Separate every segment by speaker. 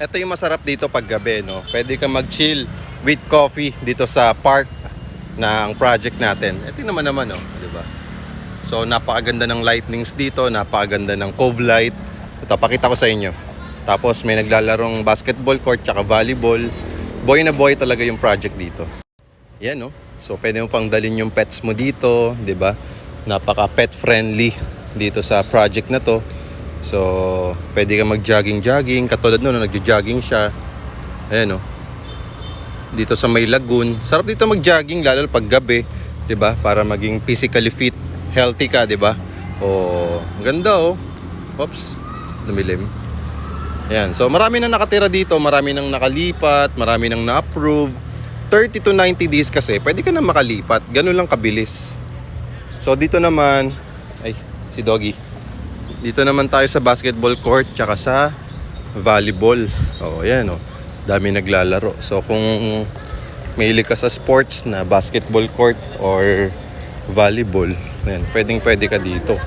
Speaker 1: Ito yung masarap dito pag gabi, no? Pwede kang mag-chill with coffee dito sa park ng project natin. Ito naman, no? Diba? So, napakaganda ng lightnings dito, napakaganda ng cove light. Ito, pakita ko sa inyo. Tapos, may naglalarong basketball court tsaka volleyball. Boy na boy talaga yung project dito. Yan, no? So, pwede mo pang dalhin yung pets mo dito, diba? Napaka-pet friendly dito sa project na to. So, pwede ka mag-jogging-jogging. Katulad nun, nagjo-jogging siya. Ayan, no? Dito sa may lagoon. Sarap dito mag-jogging, lalo pag gabi. Diba? Para maging physically fit. Healthy ka, diba? Oh, ganda, oh. Oops, lumilim. Ayan. So, marami nang nakatira dito. Marami nang nakalipat. Marami nang na-approve. 30 to 90 days kasi, pwede ka na makalipat. Ganun lang kabilis. So, dito naman, ay, si Doggy. Dito naman tayo sa basketball court tsaka sa volleyball. Oh, ayan, oh. Dami naglalaro. So, kung mahilig ka sa sports na basketball court or volleyball, ayan, pwede ka dito.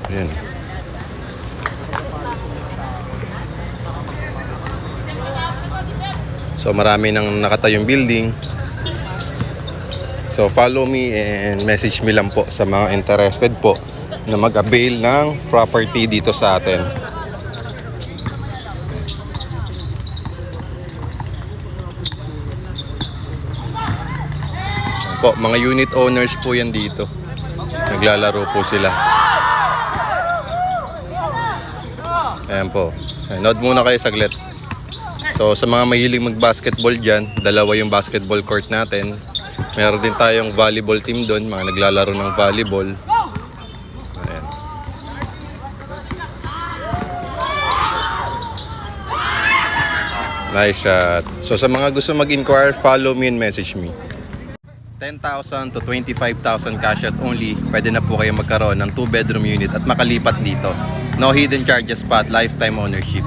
Speaker 1: Ayan. So, marami nang nakatayong building. So, follow me and message me lang po sa mga interested po na mag-avail ng property dito sa atin. Po, mga unit owners po yan dito. Naglalaro po sila. Ayan po. Nood muna kayo saglit. So, sa mga mahilig mag-basketball dyan, dalawa yung basketball court natin. Meron din tayong volleyball team doon, mga naglalaro ng volleyball. Ayan. Nice shot. So sa mga gusto mag-inquire, follow me and message me. 10,000 to 25,000 cash out only. Pwede na po kayo magkaroon ng 2-bedroom unit at makalipat dito. No hidden charges pa at lifetime ownership.